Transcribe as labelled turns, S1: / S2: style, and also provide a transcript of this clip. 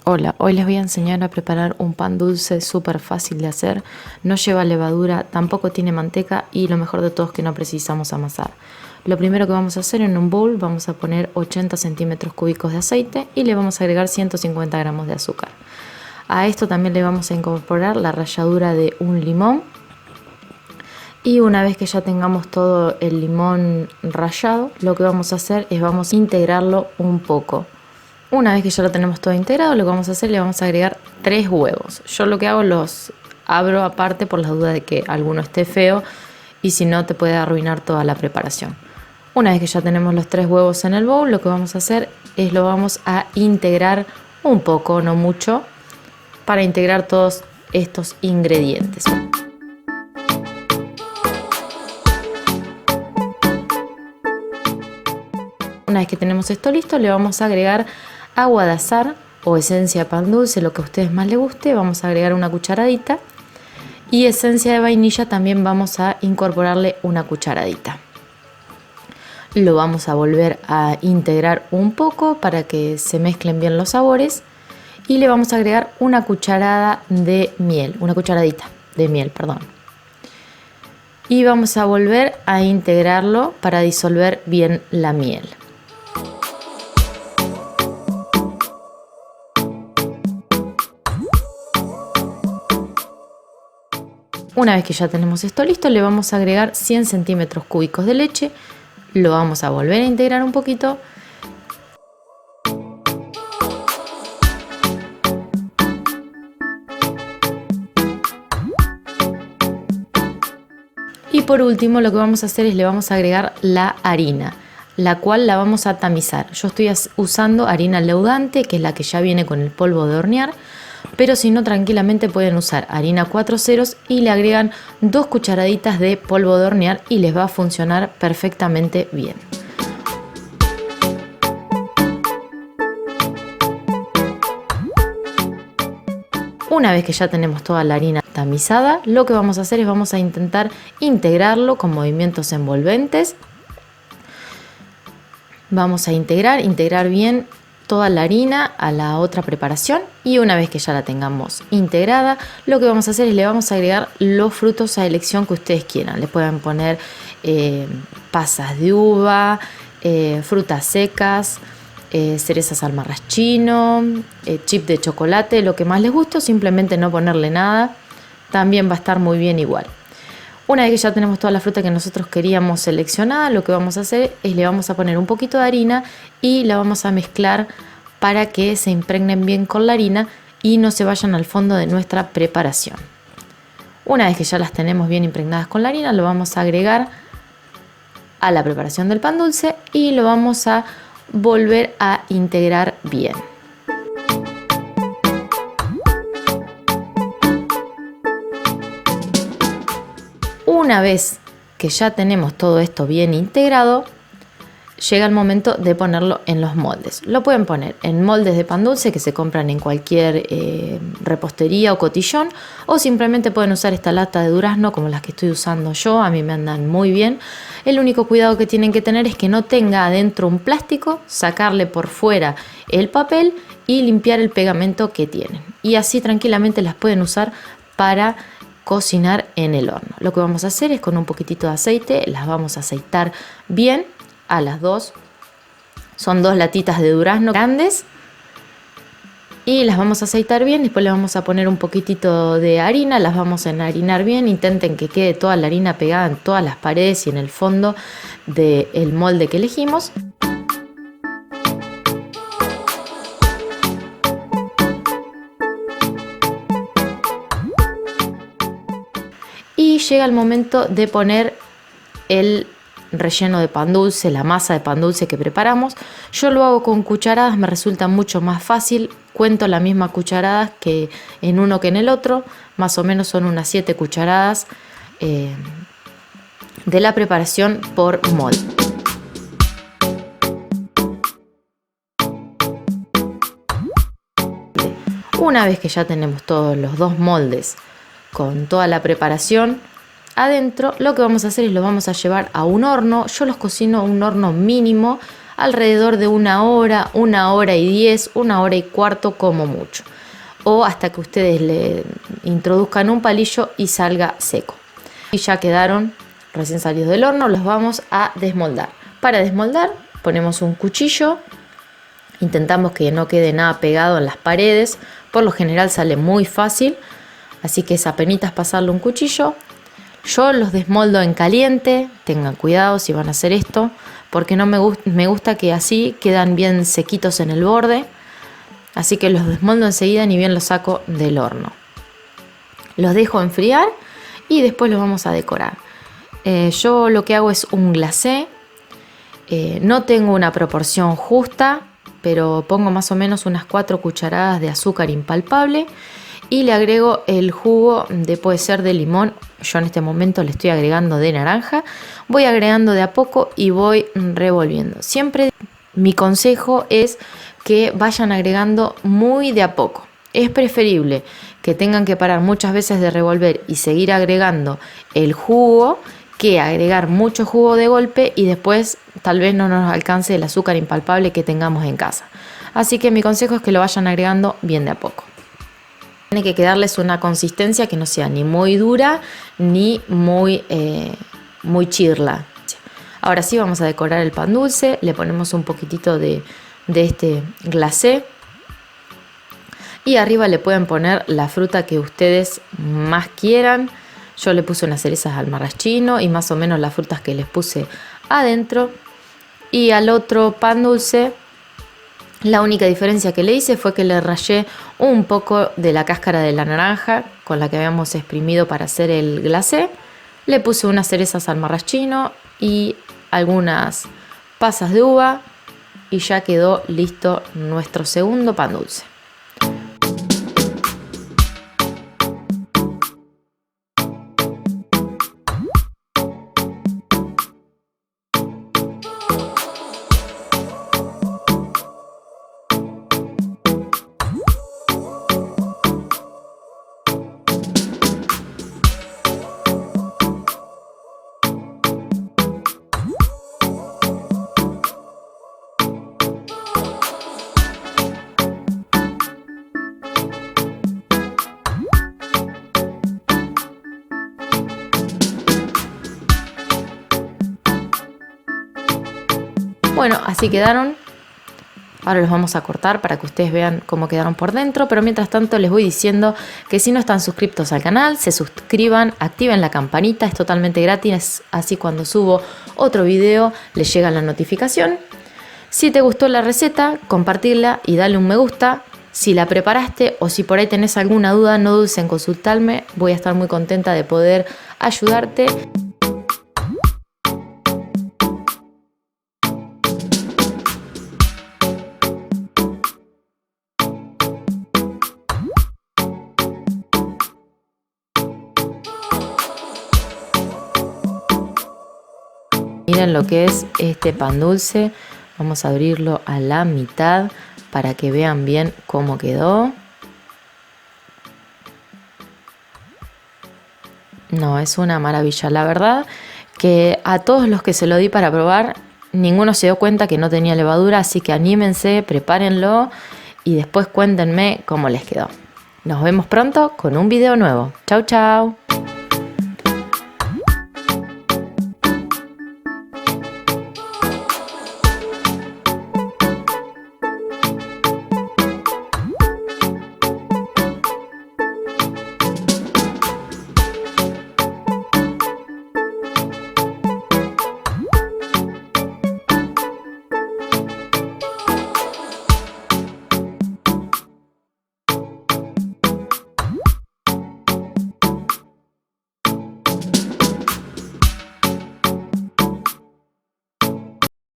S1: Hola, hoy les voy a enseñar a preparar un pan dulce súper fácil de hacer, no lleva levadura, tampoco tiene manteca y lo mejor de todo es que no precisamos amasar. Lo primero que vamos a hacer, en un bowl vamos a poner 80 centímetros cúbicos de aceite y le vamos a agregar 150 gramos de azúcar. A esto también le vamos a incorporar la ralladura de un limón y una vez que ya tengamos todo el limón rallado, lo que vamos a hacer es vamos a integrarlo un poco. Una vez que ya lo tenemos todo integrado, lo que vamos a hacer, le vamos a agregar 3 huevos. Yo lo que hago, los abro aparte por las dudas de que alguno esté feo y si no te puede arruinar toda la preparación. Una vez que ya tenemos los 3 huevos en el bowl, lo que vamos a hacer es lo vamos a integrar un poco, no mucho, para integrar todos estos ingredientes. Una vez que tenemos esto listo, le vamos a agregar agua de azahar o esencia de pan dulce, lo que a ustedes más les guste. Vamos a agregar una cucharadita y esencia de vainilla también vamos a incorporarle una cucharadita. Lo vamos a volver a integrar un poco para que se mezclen bien los sabores y le vamos a agregar una cucharadita de miel, perdón. Y vamos a volver a integrarlo para disolver bien la miel. Una vez que ya tenemos esto listo, le vamos a agregar 100 centímetros cúbicos de leche, lo vamos a volver a integrar un poquito y por último lo que vamos a hacer es le vamos a agregar la harina, la cual la vamos a tamizar. Yo estoy usando harina leudante, que es la que ya viene con el polvo de hornear, pero si no, tranquilamente pueden usar harina 4 ceros y le agregan 2 cucharaditas de polvo de hornear y les va a funcionar perfectamente bien. Una vez que ya tenemos toda la harina tamizada, lo que vamos a hacer es vamos a intentar integrarlo con movimientos envolventes. Vamos a integrar bien toda la harina a la otra preparación y una vez que ya la tengamos integrada, lo que vamos a hacer es le vamos a agregar los frutos a elección que ustedes quieran. Le pueden poner pasas de uva, frutas secas, cerezas al marrasquino, chip de chocolate, lo que más les guste, o simplemente no ponerle nada, también va a estar muy bien igual. Una vez que ya tenemos toda la fruta que nosotros queríamos seleccionada, lo que vamos a hacer es le vamos a poner un poquito de harina y la vamos a mezclar para que se impregnen bien con la harina y no se vayan al fondo de nuestra preparación. Una vez que ya las tenemos bien impregnadas con la harina, lo vamos a agregar a la preparación del pan dulce y lo vamos a volver a integrar bien. Una vez que ya tenemos todo esto bien integrado, llega el momento de ponerlo en los moldes. Lo pueden poner en moldes de pan dulce que se compran en cualquier repostería o cotillón, o simplemente pueden usar esta lata de durazno como las que estoy usando yo, a mí me andan muy bien. El único cuidado que tienen que tener es que no tenga adentro un plástico, sacarle por fuera el papel y limpiar el pegamento que tienen. Y así tranquilamente las pueden usar para cocinar en el horno. Lo que vamos a hacer es con un poquitito de aceite, las vamos a aceitar bien a las dos. Son 2 latitas de durazno grandes y las vamos a aceitar bien. Después le vamos a poner un poquitito de harina, las vamos a enharinar bien. Intenten que quede toda la harina pegada en todas las paredes y en el fondo del molde que elegimos. Y llega el momento de poner el relleno de pan dulce, la masa de pan dulce que preparamos. Yo lo hago con cucharadas, me resulta mucho más fácil. Cuento las mismas cucharadas que en uno que en el otro. Más o menos son unas 7 cucharadas de la preparación por molde. Una vez que ya tenemos todos los 2 moldes con toda la preparación adentro, lo que vamos a hacer es lo vamos a llevar a un horno. Yo los cocino a un horno mínimo alrededor de 1 hora y 10, 1 hora y cuarto como mucho. O hasta que ustedes le introduzcan un palillo y salga seco. Y ya quedaron recién salidos del horno, los vamos a desmoldar. Para desmoldar ponemos un cuchillo, intentamos que no quede nada pegado en las paredes, por lo general sale muy fácil, así que es apenitas pasarle un cuchillo. Yo los desmoldo en caliente, tengan cuidado si van a hacer esto, porque no me gusta que así quedan bien sequitos en el borde, así que los desmoldo enseguida ni bien los saco del horno. Los dejo enfriar y después los vamos a decorar. Yo lo que hago es un glacé, no tengo una proporción justa, pero pongo más o menos unas 4 cucharadas de azúcar impalpable y le agrego el jugo puede ser de limón. Yo en este momento le estoy agregando de naranja. Voy agregando de a poco y voy revolviendo. Siempre mi consejo es que vayan agregando muy de a poco. Es preferible que tengan que parar muchas veces de revolver y seguir agregando el jugo que agregar mucho jugo de golpe y después tal vez no nos alcance el azúcar impalpable que tengamos en casa. Así que mi consejo es que lo vayan agregando bien de a poco. Tiene que quedarles una consistencia que no sea ni muy dura ni muy chirla. Ahora sí vamos a decorar el pan dulce. Le ponemos un poquitito de este glacé. Y arriba le pueden poner la fruta que ustedes más quieran. Yo le puse unas cerezas al marrachino y más o menos las frutas que les puse adentro. Y al otro pan dulce, la única diferencia que le hice fue que le rallé un poco de la cáscara de la naranja con la que habíamos exprimido para hacer el glacé. Le puse unas cerezas al marrachino y algunas pasas de uva y ya quedó listo nuestro segundo pan dulce. Bueno, así quedaron. Ahora los vamos a cortar para que ustedes vean cómo quedaron por dentro. Pero mientras tanto les voy diciendo que si no están suscriptos al canal, se suscriban, activen la campanita, es totalmente gratis. Así cuando subo otro video les llega la notificación. Si te gustó la receta, compartirla y dale un me gusta. Si la preparaste o si por ahí tenés alguna duda, no dudes en consultarme. Voy a estar muy contenta de poder ayudarte. Miren lo que es este pan dulce. Vamos a abrirlo a la mitad para que vean bien cómo quedó. No, es una maravilla. La verdad que a todos los que se lo di para probar, ninguno se dio cuenta que no tenía levadura, así que anímense, prepárenlo y después cuéntenme cómo les quedó. Nos vemos pronto con un video nuevo. Chau, chau.